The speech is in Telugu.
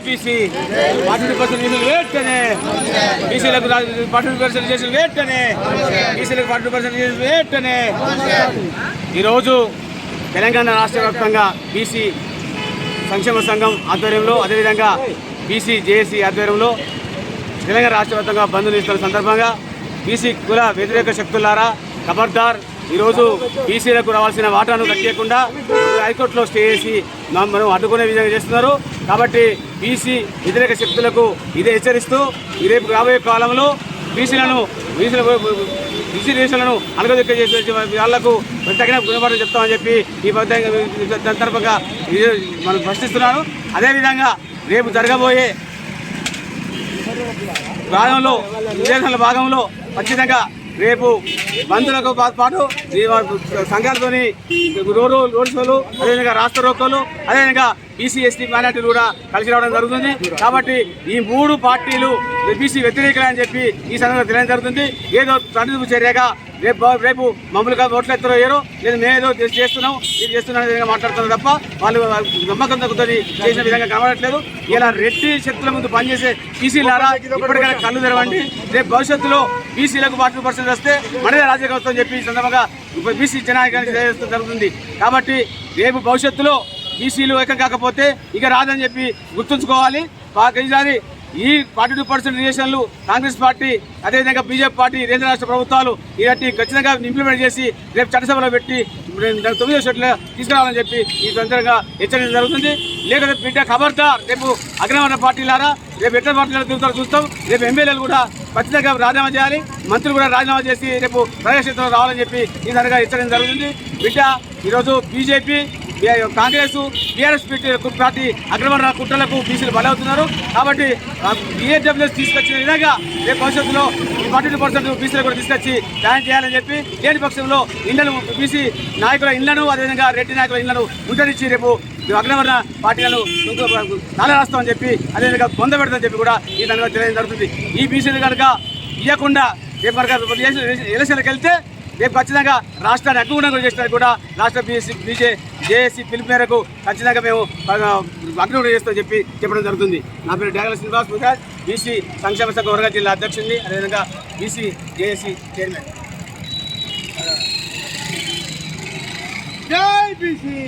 బీసీ 42% రిజర్వేషన్ వేటనే బీసీలకు 42% రిజర్వేషన్ వేటనే బీసీలకు 42% రిజర్వేషన్ వేటనే. ఈరోజు తెలంగాణ రాష్ట్ర వ్యాప్తంగా బీసీ సంక్షేమ సంఘం ఆధ్వర్యంలో అదేవిధంగా బీసీ జేఏసీ ఆధ్వర్యంలో తెలంగాణ రాష్ట్ర వ్యాప్తంగా బంద్ ఇస్తున్న సందర్భంగా బీసీ కుల వ్యతిరేక శక్తులారా ఖబర్దార్, ఈరోజు బీసీలకు రావాల్సిన వాటాను కట్టేయకుండా హైకోర్టులో స్టే చేసి మనం అడ్డుకునే విధంగా చేస్తున్నారు. కాబట్టి బీసీ వ్యతిరేక శక్తులకు ఇదే హెచ్చరిస్తూ రేపు రాబోయే కాలంలో రిజర్వేషన్లను అనగదొక్క చేసే వాళ్లకు తగిన గుణపాఠం చెప్తామని చెప్పి ఈ సందర్భంగా మనం ప్రశ్నిస్తున్నాను. అదేవిధంగా రేపు జరగబోయే భాగంలో విదేశాల భాగంలో ఖచ్చితంగా రేపు బంధువులకు పాటు సంఘాలతోని రోడ్ షోలు అదేవిధంగా రాష్ట్ర రోకోలు అదేవిధంగా బీసీ ఎస్టీ మైనార్టీలు కూడా కలిసి రావడం జరుగుతుంది. కాబట్టి ఈ మూడు పార్టీలు బీసీ వ్యతిరేకలు అని చెప్పి ఈ సందర్భంగా తెలియడం జరుగుతుంది. ఏదో ప్రతినిధి చర్యగా రేపు మమ్మల్ని ఓట్లు ఎత్తారో ఏరో లేదు మేమేదో చేస్తున్నాం ఇది చేస్తున్నా విధంగా మాట్లాడుతున్నారు తప్ప వాళ్ళు నమ్మకంతో చేసిన విధంగా కనబడట్లేదు. ఇలా రెడ్డి శక్తుల ముందు పనిచేసే బీసీలారా ఇప్పటికైనా కళ్ళు తెరవండి. రేపు భవిష్యత్తులో బీసీలకు 40% వస్తే మనదే రాజకీయ వస్తుందని చెప్పి ఈ సందర్భంగా బీసీ జనానికి జరుగుతుంది. కాబట్టి రేపు భవిష్యత్తులో బీసీలు ఏకం కాకపోతే ఇక రాదని చెప్పి గుర్తుంచుకోవాలి. ఈసారి ఈ 42% రిజర్వేషన్లు కాంగ్రెస్ పార్టీ అదేవిధంగా బీజేపీ పార్టీ కేంద్ర రాష్ట్ర ప్రభుత్వాలు ఇలాంటి ఖచ్చితంగా ఇంప్లిమెంట్ చేసి రేపు చట్టసభలో పెట్టి 9వ షెడ్యూల్ తీసుకురావాలని చెప్పి ఈ సందర్భంగా హెచ్చరించడం జరుగుతుంది. లేకపోతే బిడ్డ ఖబర్దార్, రేపు అగ్రవర్ణ పార్టీలారా రేపు ఎట్ల పార్టీలు తిరుగుతారో చూస్తాం. రేపు ఎమ్మెల్యేలు కూడా ఖచ్చితంగా రాజీనామా చేయాలి, మంత్రులు కూడా రాజీనామా చేసి రేపు ప్రజాక్షేత్రంలో రావాలని చెప్పి ఈ సందర్భంగా హెచ్చరించడం జరుగుతుంది. బిడ్డ ఈరోజు బీజేపీ కాంగ్రెస్ టీఆర్ఎస్ పార్టీ అగ్రవర్ణ కుట్రలకు బీసీలు బలవుతున్నారు. కాబట్టి ఈఏడబ్ల్యూఎస్ తీసుకొచ్చిన విధంగా రేపు భవిష్యత్తులో 42% బీసీలు కూడా తీసుకొచ్చి న్యాయం చేయాలని చెప్పి లేని పక్షంలో ఇళ్లను బీసీ నాయకుల ఇళ్లను అదేవిధంగా రెడ్డి నాయకుల ఇళ్లను ముట్టడిచ్చి రేపు అగ్రవర్ణ పార్టీలను రాస్తామని చెప్పి అదేవిధంగా పొందబెడతామని చెప్పి కూడా ఈ దానిగా తెలియడం జరుగుతుంది. ఈ బీసీలు కనుక ఇవ్వకుండా రేపు కనుక ఎలక్షన్లకు వెళ్తే రేపు ఖచ్చితంగా రాష్ట్రాన్ని అగ్నిగుణంగా చేసినట్టు కూడా రాష్ట్ర జేఏసీ పిలుపు మేరకు ఖచ్చితంగా మేము అగ్నిగుణం చేస్తామని చెప్పడం జరుగుతుంది. నా పేరు డాగల శ్రీనివాస్ ముఖాజ్, బీసీ సంక్షేమ సంఘ వరంగల్ జిల్లా అధ్యక్షుడిని, అదేవిధంగా బీసీ జేఏసీ చైర్మన్. జై బీసీ.